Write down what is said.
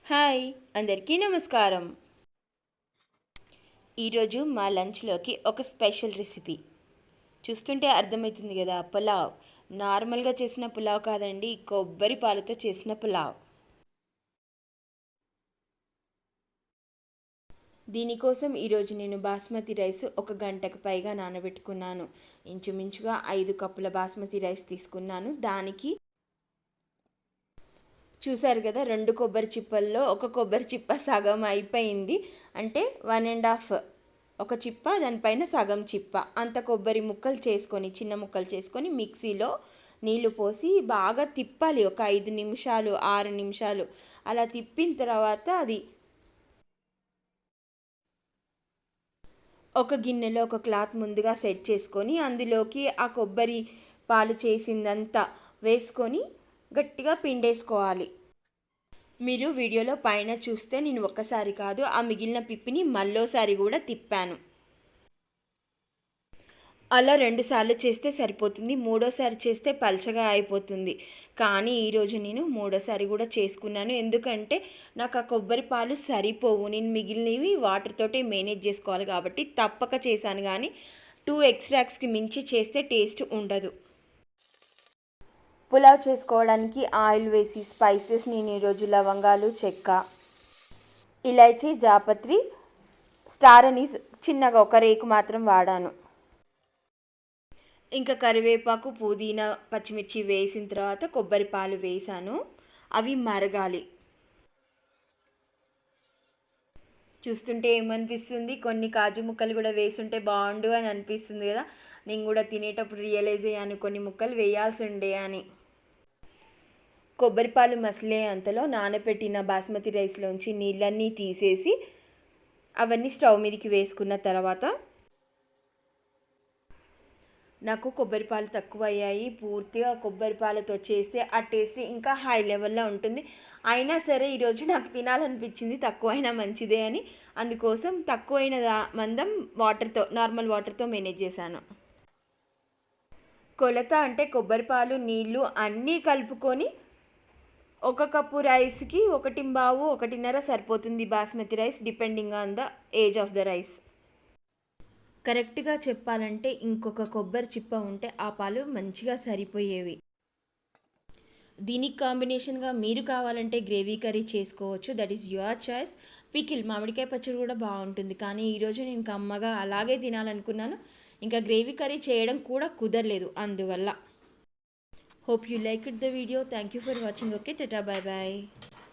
Hi అందరికీ నమస్కారం. ఈరోజు మా లంచ్లోకి ఒక స్పెషల్ రెసిపీ. చూస్తుంటే అర్థమవుతుంది కదా, పులావ్. నార్మల్గా చేసిన పులావ్ కాదండి, కొబ్బరి పాలతో చేసిన పులావ్. దీనికోసం ఈరోజు నేను బాస్మతి రైస్ 1 గంటకు పైగా నానబెట్టుకున్నాను. ఇంచుమించుగా 5 కప్పుల బాస్మతి రైస్ తీసుకున్నాను. దానికి చూసారు కదా, 2 కొబ్బరి చిప్పల్లో 1 కొబ్బరి చిప్ప సగం అయిపోయింది. అంటే 1.5 ఒక చిప్ప, దానిపైన సగం చిప్ప అంత కొబ్బరి ముక్కలు చేసుకొని, చిన్న ముక్కలు చేసుకొని మిక్సీలో నీళ్లు పోసి బాగా తిప్పాలి. ఒక 5 నిమిషాలు 6 నిమిషాలు అలా తిప్పిన తర్వాత అది ఒక గిన్నెలో ఒక క్లాత్ ముందుగా సెట్ చేసుకొని అందులోకి ఆ కొబ్బరి పాలు చేసిందంతా వేసుకొని గట్టిగా పిండేసుకోవాలి. మీరు వీడియోలో పైన చూస్తే నేను ఒక్కసారి కాదు, ఆ మిగిలిన పిప్పిని మళ్ళోసారి కూడా తిప్పాను. అలా 2 సార్లు చేస్తే సరిపోతుంది. మూడోసారి చేస్తే పల్చగా అయిపోతుంది. కానీ ఈరోజు నేను మూడోసారి కూడా చేసుకున్నాను. ఎందుకంటే నాకు ఆ కొబ్బరి పాలు సరిపోవు, నేను మిగిలినవి వాటర్ తోటే మేనేజ్ చేసుకోవాలి కాబట్టి తప్పక చేశాను. కానీ 2 ఎక్స్ట్రాక్స్కి మించి చేస్తే టేస్ట్ ఉండదు. పులావ్ చేసుకోవడానికి ఆయిల్ వేసి స్పైసెస్ నేను ఈరోజు లవంగాలు, చెక్క, ఇలైచీ, జాపత్రి, స్టార్ అనీస్ చిన్నగా ఒక రేకు మాత్రం వాడాను. ఇంకా కరివేపాకు, పుదీనా, పచ్చిమిర్చి వేసిన తర్వాత కొబ్బరి పాలు వేసాను. అవి మరగాలి. చూస్తుంటే ఏమనిపిస్తుంది, కొన్ని కాజు ముక్కలు కూడా వేసుంటే బాగుండు అని అనిపిస్తుంది కదా. నేను కూడా తినేటప్పుడు రియలైజ్ అయ్యాను, కొన్ని ముక్కలు వేయాల్సి ఉండే అని. కొబ్బరి పాలు మసిలే అంతలో నానబెట్టిన బాస్మతి రైస్లోంచి నీళ్ళన్నీ తీసేసి అవన్నీ స్టవ్ మీదకి వేసుకున్న తర్వాత నాకు కొబ్బరి పాలు తక్కువ అయ్యాయి. పూర్తిగా కొబ్బరి పాలతో చేస్తే ఆ టేస్ట్ ఇంకా హై లెవెల్లో ఉంటుంది. అయినా సరే ఈరోజు నాకు తినాలనిపించింది, తక్కువైనా మంచిదే అని. అందుకోసం తక్కువైన మందం వాటర్తో, నార్మల్ వాటర్తో మేనేజ్ చేశాను. కొలత అంటే కొబ్బరి పాలు, నీళ్ళు అన్నీ కలుపుకొని 1 కప్పు రైస్కి 1.25 1.5 సరిపోతుంది basmati rice, depending on the age of the rice. కరెక్ట్గా చెప్పాలంటే ఇంకొక కొబ్బరి చిప్ప ఉంటే ఆ పాలు మంచిగా సరిపోయేవి. దీనికి కాంబినేషన్గా మీరు కావాలంటే గ్రేవీ కర్రీ చేసుకోవచ్చు, that is your choice. Pickle, మామిడికాయ పచ్చడి కూడా బాగుంటుంది. కానీ ఈరోజు నేను కమ్మగా అలాగే తినాలనుకున్నాను. ఇంకా గ్రేవీ కర్రీ చేయడం కూడా కుదరలేదు. అందువల్ల hope you like it the video. Thank you for watching. Okay, tata, bye bye.